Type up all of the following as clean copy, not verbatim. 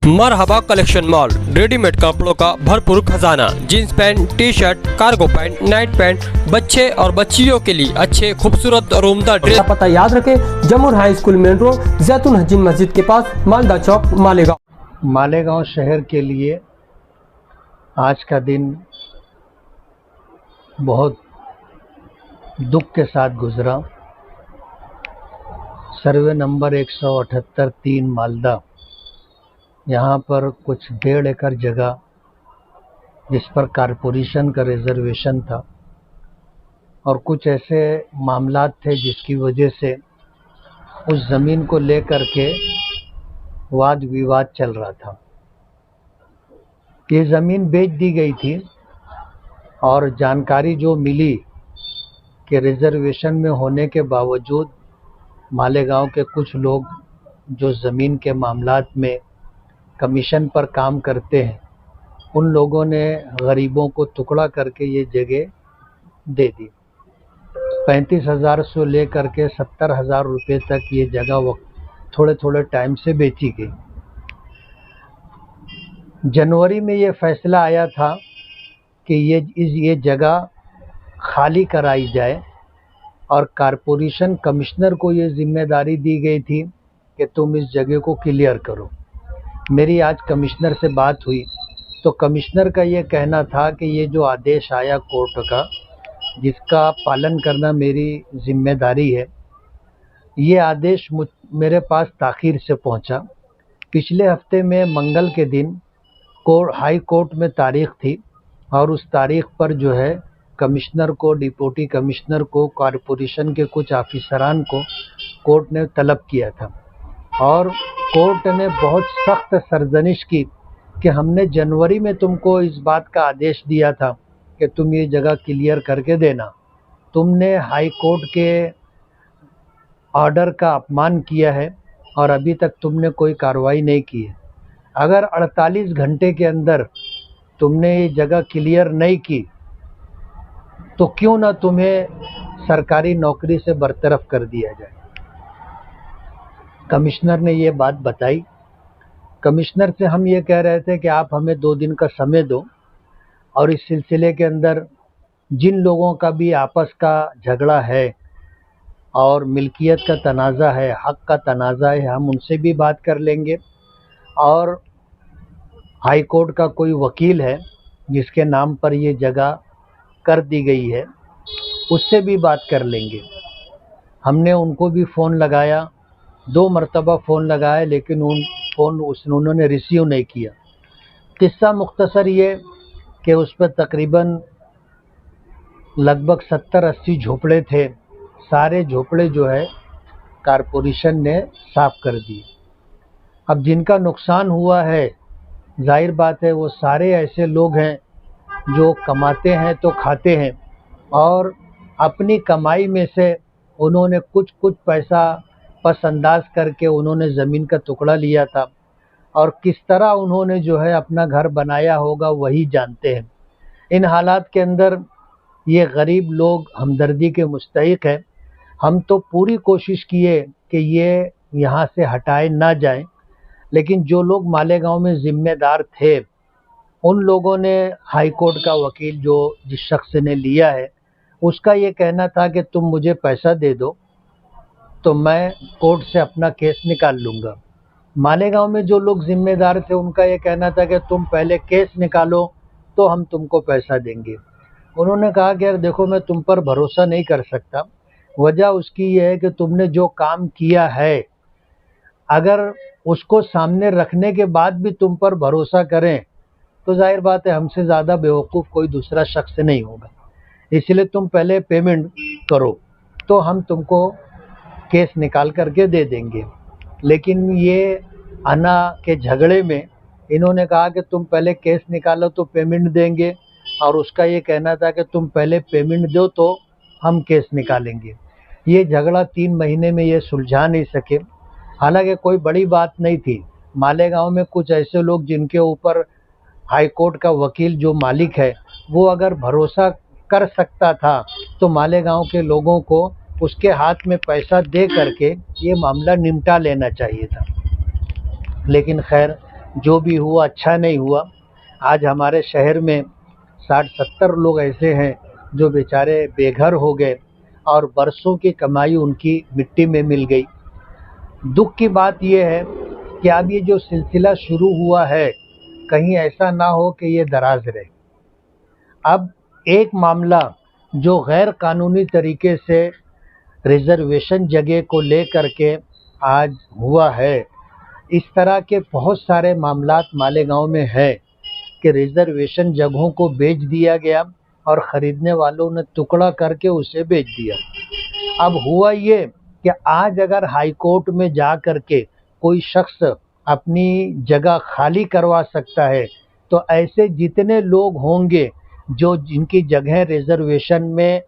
मरहबा collection mall, readymade कपड़ों का भरपूर खजाना। Jeans pant, T shirt, cargo pant, night pant, बच्चे और बच्चियों के लिए अच्छे खूबसूरत और उम्दा ड्रेस। पता याद रखें, जमुर हाई स्कूल मेन रोड, जैतून हजीन मस्जिद के पास, मालदा चौक, मालेगांव। मालेगांव शहर के लिए आज का दिन बहुत दुख के साथ गुजरा। सर्वे नंबर 178-3 मालदा, यहाँ पर कुछ 1.5 एकड़ जगह जिस पर कारपोरेशन का रिजर्वेशन था और कुछ ऐसे मामलात थे जिसकी वजह से उस ज़मीन को लेकर के वाद विवाद चल रहा था। ये ज़मीन बेच दी गई थी और जानकारी जो मिली कि रिजर्वेशन में होने के बावजूद मालेगांव के कुछ लोग जो ज़मीन के मामलात में कमीशन पर काम करते हैं, उन लोगों ने गरीबों को टुकड़ा करके ये जगह दे दी। 35,000 से लेकर के 70,000 रुपये तक ये जगह थोड़े थोड़े टाइम से बेची गई। जनवरी में ये फैसला आया था कि ये जगह खाली कराई जाए और कारपोरेशन कमिश्नर को ये जिम्मेदारी दी गई थी कि तुम इस जगह को क्लियर करो। मेरी आज कमिश्नर से बात हुई तो कमिश्नर का ये कहना था कि ये जो आदेश आया कोर्ट का, जिसका पालन करना मेरी जिम्मेदारी है, ये आदेश मेरे पास ताख़ीर से पहुंचा। पिछले हफ्ते में मंगल के दिन हाई कोर्ट में तारीख थी और उस तारीख पर जो है कमिश्नर को, डिप्टी कमिश्नर को, कॉरपोरेशन के कुछ ऑफिसरान को कोर्ट ने तलब किया था और कोर्ट ने बहुत सख्त सरजनिश की कि हमने जनवरी में तुमको इस बात का आदेश दिया था कि तुम ये जगह क्लियर करके देना। तुमने हाई कोर्ट के ऑर्डर का अपमान किया है और अभी तक तुमने कोई कार्रवाई नहीं की है। अगर 48 घंटे के अंदर तुमने ये जगह क्लियर नहीं की तो क्यों ना तुम्हें सरकारी नौकरी से बरतरफ कर दिया जाए। कमिश्नर ने ये बात बताई। कमिश्नर से हम ये कह रहे थे कि आप हमें 2 दिन का समय दो और इस सिलसिले के अंदर जिन लोगों का भी आपस का झगड़ा है और मिल्कियत का तनाज़ा है, हक़ का तनाज़ा है, हम उनसे भी बात कर लेंगे और हाई कोर्ट का कोई वकील है जिसके नाम पर ये जगह कर दी गई है, उससे भी बात कर लेंगे। हमने उनको भी फ़ोन लगाया, 2 मरतबा फ़ोन लगाया, लेकिन उन्होंने रिसीव नहीं किया। किस्सा मुख्तसर ये कि उस पर तकरीबन लगभग 70-80 झोपड़े थे। सारे झोपड़े जो है कारपोरेशन ने साफ़ कर दिए। अब जिनका नुकसान हुआ है, जाहिर बात है वो सारे ऐसे लोग हैं जो कमाते हैं तो खाते हैं और अपनी कमाई में से उन्होंने कुछ पैसा पसंदाज करके उन्होंने ज़मीन का टुकड़ा लिया था और किस तरह उन्होंने जो है अपना घर बनाया होगा वही जानते हैं। इन हालात के अंदर ये गरीब लोग हमदर्दी के मुस्तहिक हैं। हम तो पूरी कोशिश किए कि ये यहाँ से हटाए ना जाएं, लेकिन जो लोग मालेगांव में ज़िम्मेदार थे उन लोगों ने हाई कोर्ट का वकील जो जिस शख्स ने लिया है उसका ये कहना था कि तुम मुझे पैसा दे दो तो मैं कोर्ट से अपना केस निकाल लूँगा। मालेगांव में जो लोग ज़िम्मेदार थे उनका ये कहना था कि तुम पहले केस निकालो तो हम तुमको पैसा देंगे। उन्होंने कहा कि यार देखो, मैं तुम पर भरोसा नहीं कर सकता। वजह उसकी ये है कि तुमने जो काम किया है, अगर उसको सामने रखने के बाद भी तुम पर भरोसा करें तो जाहिर बात है हमसे ज़्यादा बेवकूफ़ कोई दूसरा शख्स नहीं होगा। इसलिए तुम पहले पेमेंट करो तो हम तुमको केस निकाल करके दे देंगे। लेकिन ये अना के झगड़े में इन्होंने कहा कि तुम पहले केस निकालो तो पेमेंट देंगे और उसका ये कहना था कि तुम पहले पेमेंट दो तो हम केस निकालेंगे। ये झगड़ा 3 महीने में ये सुलझा नहीं सके। हालांकि कोई बड़ी बात नहीं थी। मालेगांव में कुछ ऐसे लोग जिनके ऊपर हाई कोर्ट का वकील जो मालिक है वो अगर भरोसा कर सकता था तो मालेगांव के लोगों को उसके हाथ में पैसा दे करके ये मामला निपटा लेना चाहिए था। लेकिन खैर जो भी हुआ अच्छा नहीं हुआ। आज हमारे शहर में 60-70 लोग ऐसे हैं जो बेचारे बेघर हो गए और बरसों की कमाई उनकी मिट्टी में मिल गई। दुख की बात यह है कि अब ये जो सिलसिला शुरू हुआ है, कहीं ऐसा ना हो कि ये दराज रहे। अब एक मामला जो गैर कानूनी तरीके से रिजर्वेशन जगह को लेकर के आज हुआ है, इस तरह के बहुत सारे मामलात मालेगांव में है कि रिजर्वेशन जगहों को बेच दिया गया और ख़रीदने वालों ने टुकड़ा करके उसे बेच दिया। अब हुआ ये कि आज अगर हाई कोर्ट में जा कर के कोई शख्स अपनी जगह खाली करवा सकता है, तो ऐसे जितने लोग होंगे जो जिनकी जगह रिजर्वेशन में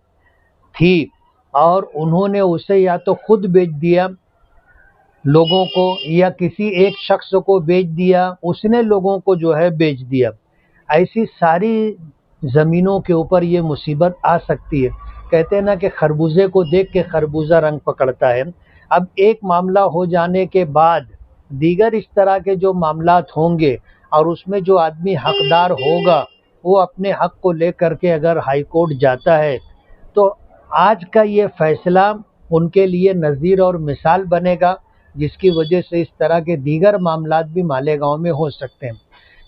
थी और उन्होंने उसे या तो खुद बेच दिया लोगों को या किसी एक शख्स को बेच दिया, उसने लोगों को जो है बेच दिया, ऐसी सारी ज़मीनों के ऊपर ये मुसीबत आ सकती है। कहते हैं ना कि खरबूजे को देख के खरबूजा रंग पकड़ता है। अब एक मामला हो जाने के बाद दीगर इस तरह के जो मामलात होंगे और उसमें जो आदमी हकदार होगा वो अपने हक को लेकर के अगर हाई कोर्ट जाता है, तो आज का ये फैसला उनके लिए नज़ीर और मिसाल बनेगा, जिसकी वजह से इस तरह के दीगर मामलात भी मालेगांव में हो सकते हैं।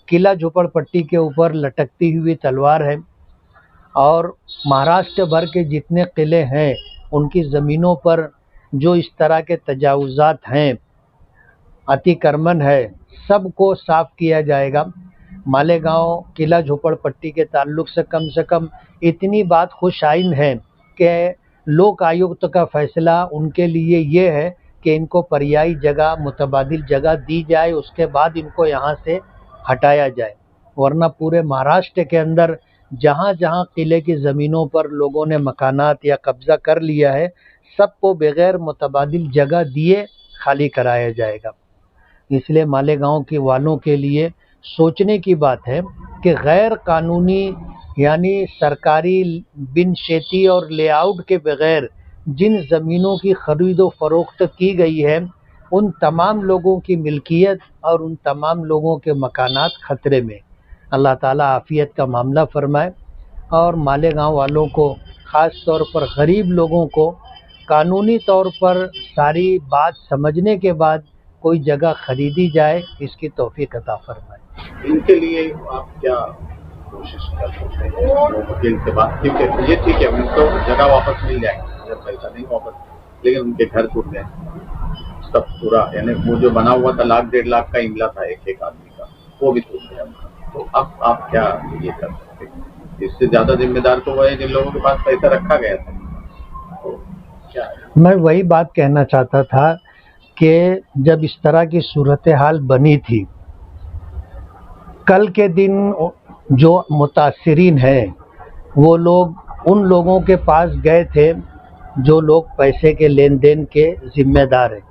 किला झोपड़पट्टी के ऊपर लटकती हुई तलवार है और महाराष्ट्र भर के जितने किले हैं उनकी ज़मीनों पर जो इस तरह के तजावुज़ात हैं, अतिक्रमण है, सबको साफ़ किया जाएगा। मालेगांव किला झोपड़पट्टी के ताल्लुक़ से कम इतनी बात खुश आइन है कि लोक आयुक्त का फ़ैसला उनके लिए ये है कि इनको पर्यायी जगह, मुतबादिल जगह दी जाए, उसके बाद इनको यहाँ से हटाया जाए। वरना पूरे महाराष्ट्र के अंदर जहाँ जहाँ किले की ज़मीनों पर लोगों ने मकानात या कब्ज़ा कर लिया है, सबको बग़ैर मुतबादिल जगह दिए खाली कराया जाएगा। इसलिए मालेगांव के वालों के लिए सोचने की बात है कि गैर कानूनी यानी सरकारी बिन शेती और लेआउट के बग़ैर जिन ज़मीनों की ख़रीद व फ़रोख्त की गई है, उन तमाम लोगों की मिल्कियत और उन तमाम लोगों के मकानात ख़तरे में। अल्लाह ताला आफ़ियत का मामला फ़रमाए और मालेगांव वालों को, ख़ास तौर पर गरीब लोगों को कानूनी तौर पर सारी बात समझने के बाद कोई जगह ख़रीदी जाए, इसकी तौफ़ीक़ अता फ़रमाए। इनके लिए आप क्या कोशिश कर सकते हैं? वकील से बात ठीक है, ये ठीक है, उनको जगह वापस मिल जाएगी, अगर पैसा नहीं वापस, लेकिन उनके घर टूट गए सब पूरा, यानी वो जो बना हुआ था 1-1.5 लाख का इमला था एक आदमी का, वो भी टूट गया। तो अब आप क्या ये कर सकते हैं? इससे ज़्यादा जिम्मेदार तो वो है जिन लोगों के पास पैसा रखा गया था। तो क्या है? मैं वही बात कहना चाहता था कि जब इस तरह की सूरत हाल बनी थी, कल के दिन जो मुतासिरीन हैं वो लोग उन लोगों के पास गए थे जो लोग पैसे के लेन देन के ज़िम्मेदार हैं।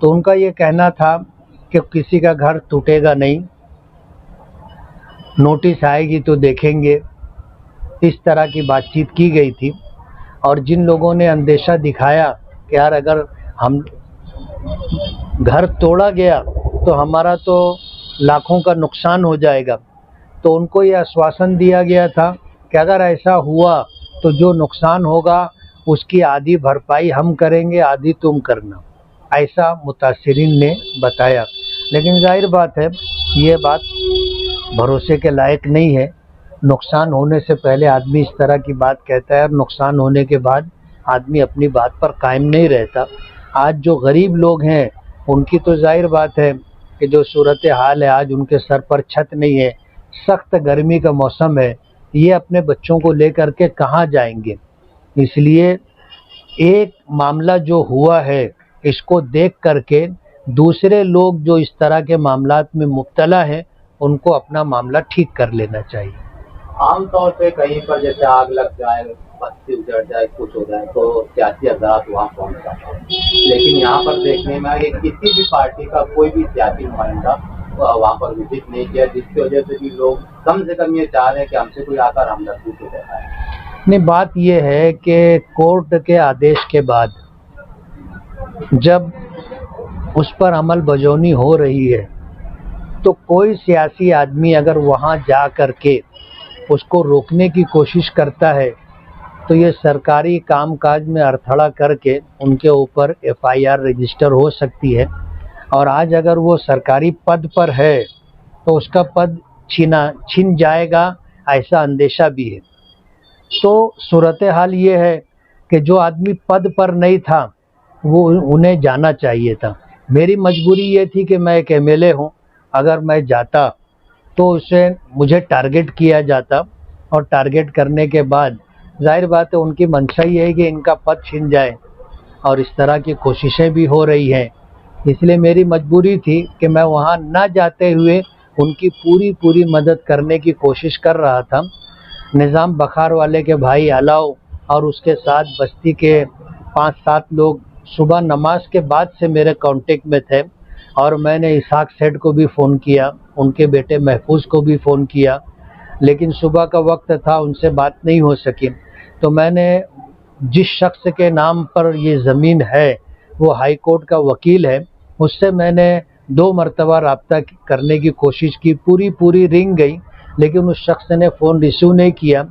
तो उनका ये कहना था कि किसी का घर टूटेगा नहीं, नोटिस आएगी तो देखेंगे, इस तरह की बातचीत की गई थी। और जिन लोगों ने अंदेशा दिखाया कि यार अगर हम घर तोड़ा गया तो हमारा तो लाखों का नुकसान हो जाएगा, तो उनको ये आश्वासन दिया गया था कि अगर ऐसा हुआ तो जो नुकसान होगा उसकी आधी भरपाई हम करेंगे, आधी तुम करना, ऐसा मुतासिरीन ने बताया। लेकिन जाहिर बात है ये बात भरोसे के लायक नहीं है। नुकसान होने से पहले आदमी इस तरह की बात कहता है और नुकसान होने के बाद आदमी अपनी बात पर कायम नहीं रहता। आज जो गरीब लोग हैं उनकी तो जाहिर बात है कि जो सूरत हाल है, आज उनके सर पर छत नहीं है, सख्त गर्मी का मौसम है, ये अपने बच्चों को लेकर के कहाँ जाएंगे। इसलिए एक मामला जो हुआ है इसको देख करके दूसरे लोग जो इस तरह के मामलात में मुब्तला हैं उनको अपना मामला ठीक कर लेना चाहिए। आमतौर पे कहीं पर जैसे आग लग जाए, बत्ती उजड़ जाए, कुछ हो जाए तो सियासी हजरात वहाँ पहुँच जाते हैं, लेकिन यहाँ पर देखने में कि किसी भी पार्टी का कोई भी सियासी नुमाइंदा वहाँ पर विजिट नहीं किया, जिसकी वजह से भी लोग कम से कम ये चाह रहे हैं कि हमसे कोई आकर हमदर्दी तो दिखाए। नहीं, बात यह है कि कोर्ट के आदेश के बाद जब उस पर अमल बजौनी हो रही है तो कोई सियासी आदमी अगर वहाँ जा कर के उसको रोकने की कोशिश करता है तो ये सरकारी कामकाज में अड़थड़ा करके उनके ऊपर FIR रजिस्टर हो सकती है। और आज अगर वो सरकारी पद पर है तो उसका पद छिन जाएगा, ऐसा अंदेशा भी है। तो सूरत हाल ये है कि जो आदमी पद पर नहीं था वो उन्हें जाना चाहिए था। मेरी मजबूरी ये थी कि मैं एक MLA हूँ, अगर मैं जाता तो उसे मुझे टारगेट किया जाता और टारगेट करने के बाद जाहिर बात है उनकी मंशा ही है कि इनका पद छिन जाए और इस तरह की कोशिशें भी हो रही हैं। इसलिए मेरी मजबूरी थी कि मैं वहाँ ना जाते हुए उनकी पूरी मदद करने की कोशिश कर रहा था। निज़ाम बखार वाले के भाई अलाउ और उसके साथ बस्ती के 5-7 लोग सुबह नमाज के बाद से मेरे कांटेक्ट में थे और मैंने इसहाक सेठ को भी फ़ोन किया, उनके बेटे महफूज को भी फ़ोन किया, लेकिन सुबह का वक्त था, उनसे बात नहीं हो सकी। तो मैंने जिस शख्स के नाम पर ये ज़मीन है वो हाई कोर्ट का वकील है, उससे मैंने 2 मरतबा रब्ता करने की कोशिश की, पूरी रिंग गई, लेकिन उस शख्स ने फ़ोन रिसीव नहीं किया।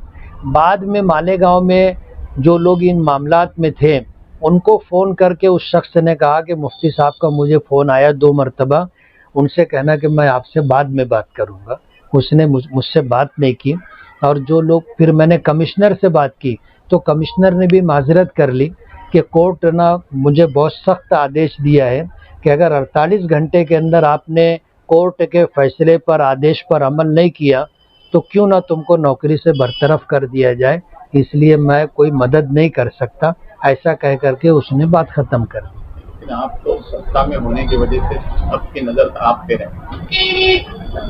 बाद में मालेगांव में जो लोग इन मामलात में थे उनको फ़ोन करके उस शख्स ने कहा कि मुफ्ती साहब का मुझे फ़ोन आया 2 मरतबा, उनसे कहना कि मैं आपसे बाद में बात करूँगा। उसने मुझसे बात नहीं की। और जो लोग, फिर मैंने कमिश्नर से बात की तो कमिश्नर ने भी माजरत कर ली कि कोर्ट ना मुझे बहुत सख्त आदेश दिया है कि अगर 48 घंटे के अंदर आपने कोर्ट के फैसले पर, आदेश पर अमल नहीं किया तो क्यों ना तुमको नौकरी से बरतरफ कर दिया जाए, इसलिए मैं कोई मदद नहीं कर सकता, ऐसा कह करके उसने बात ख़त्म कर दी। लेकिन आप तो सत्ता में होने की वजह से सबकी नज़र आप पे रहे,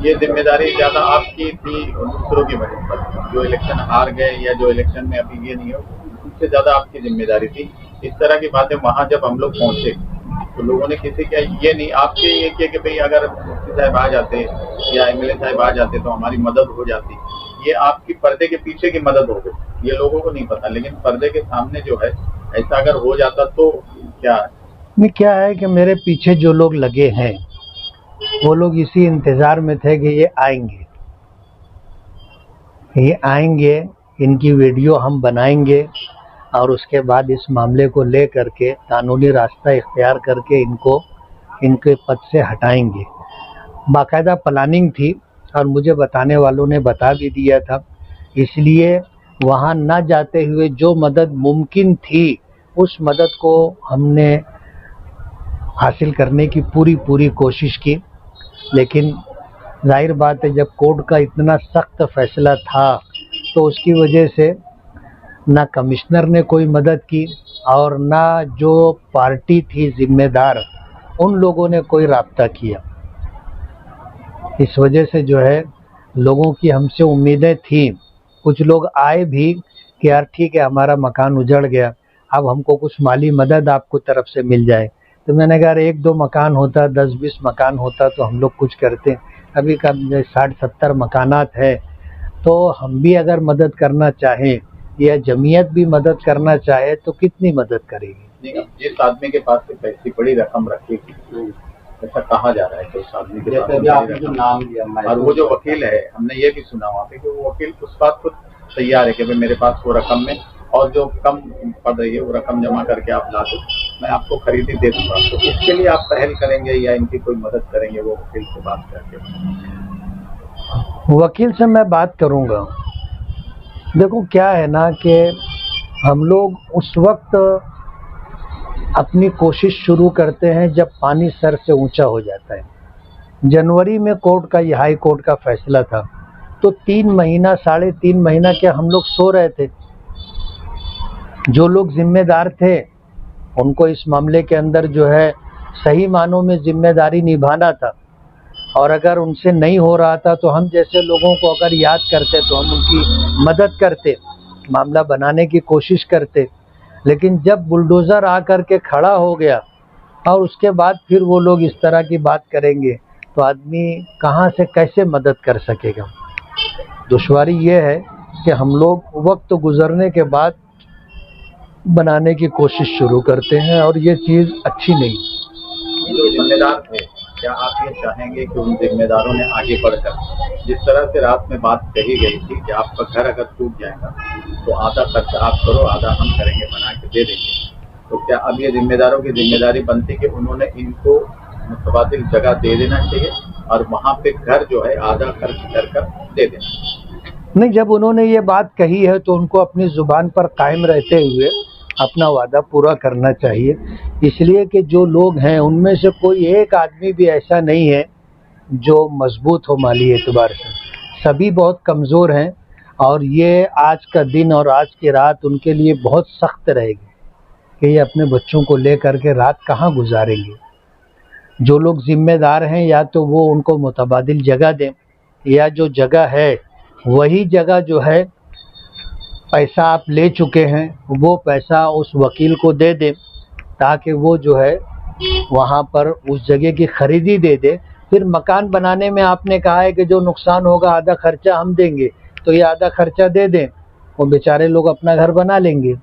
ये जिम्मेदारी ज़्यादा आपकी थी और दूसरों की वजह पर, जो इलेक्शन हार गए या जो इलेक्शन में अभी ये नहीं हो, उससे ज़्यादा आपकी जिम्मेदारी थी। इस तरह की बातें वहाँ जब हम लोग पहुँचे तो लोगों ने किसी का ये नहीं, आपके ये किया कि भाई अगर मुफ्ती साहब आ जाते या MLA साहब आ जाते तो हमारी मदद हो जाती। ये आपकी पर्दे के पीछे की मदद हो गई, ये लोगों को नहीं पता, लेकिन पर्दे के सामने जो है ऐसा अगर हो जाता तो क्या है कि मेरे पीछे जो लोग लगे हैं वो लोग इसी इंतज़ार में थे कि ये आएंगे, इनकी वीडियो हम बनाएंगे और उसके बाद इस मामले को ले करके कानूनी रास्ता इख्तियार करके इनको इनके पद से हटाएंगे। बाकायदा प्लानिंग थी और मुझे बताने वालों ने बता भी दिया था। इसलिए वहाँ ना जाते हुए जो मदद मुमकिन थी उस मदद को हमने हासिल करने की पूरी कोशिश की। लेकिन जाहिर बात है जब कोर्ट का इतना सख्त फैसला था तो उसकी वजह से ना कमिश्नर ने कोई मदद की और ना जो पार्टी थी जिम्मेदार उन लोगों ने कोई राब्ता किया। इस वजह से जो है लोगों की हमसे उम्मीदें थी, कुछ लोग आए भी कि यार ठीक है हमारा मकान उजड़ गया, अब हमको कुछ माली मदद आपको तरफ से मिल जाए। तो मैंने कहा 1-2 मकान होता, 10-20 मकान होता तो हम लोग कुछ करते। अभी का 60-70 मकानात है, तो हम भी अगर मदद करना चाहें या जमीयत भी मदद करना चाहे तो कितनी मदद करेगी। जिस आदमी के पास पैसे बड़ी रकम रखेगी, ऐसा कहा जा रहा है कि उस आदमी के पास जो नाम लिया और वो जो वकील है, हमने ये भी सुना वहाँ पे कि वो वकील उस बात को तैयार है कि भाई मेरे पास वो रकम में और जो कम पड़ रही है वो रकम जमा करके आप ला दो, मैं आपको खरीदी दे दूंगा। तो इसके लिए आप पहल करेंगे या इनकी कोई मदद करेंगे? वो वकील से बात करके, वकील से मैं बात करूंगा। देखो क्या है ना कि हम लोग उस वक्त अपनी कोशिश शुरू करते हैं जब पानी सर से ऊंचा हो जाता है। जनवरी में कोर्ट का, ये हाई कोर्ट का फैसला था, तो 3 महीना 3.5 महीना क्या हम लोग सो रहे थे। जो लोग जिम्मेदार थे उनको इस मामले के अंदर जो है सही मानों में जिम्मेदारी निभाना था, और अगर उनसे नहीं हो रहा था तो हम जैसे लोगों को अगर याद करते तो हम उनकी मदद करते, मामला बनाने की कोशिश करते। लेकिन जब बुलडोज़र आकर के खड़ा हो गया और उसके बाद फिर वो लोग इस तरह की बात करेंगे तो आदमी कहाँ से कैसे मदद कर सकेगा। दुश्वारी ये है कि हम लोग वक्त गुजरने के बाद बनाने की कोशिश शुरू करते हैं और ये चीज़ अच्छी नहीं। जो जिम्मेदार थे क्या आप ये चाहेंगे कि उन जिम्मेदारों ने आगे बढ़कर जिस तरह से रात में बात कही गई थी कि आपका घर अगर टूट जाएगा तो आधा खर्च आप करो, आधा हम करेंगे, बना के दे देंगे, तो क्या अब ये जिम्मेदारों की जिम्मेदारी बनती कि उन्होंने इनको मुतबादिल जगह दे देना चाहिए और वहाँ पे घर जो है आधा खर्च कर दे देना? नहीं, जब उन्होंने ये बात कही है तो उनको अपनी जुबान पर कायम रहते हुए अपना वादा पूरा करना चाहिए, इसलिए कि जो लोग हैं उनमें से कोई एक आदमी भी ऐसा नहीं है जो मजबूत हो माली एतबार से। सभी बहुत कमज़ोर हैं और ये आज का दिन और आज की रात उनके लिए बहुत सख्त रहेगी कि ये अपने बच्चों को लेकर के रात कहाँ गुजारेंगे। जो लोग ज़िम्मेदार हैं या तो वो उनको मुतबादिल जगह दें, या जो जगह है वही जगह जो है पैसा आप ले चुके हैं वो पैसा उस वकील को दे दें ताकि वो जो है वहाँ पर उस जगह की खरीदी दे दे। फिर मकान बनाने में आपने कहा है कि जो नुकसान होगा आधा खर्चा हम देंगे, तो ये आधा खर्चा दे दें, वो बेचारे लोग अपना घर बना लेंगे।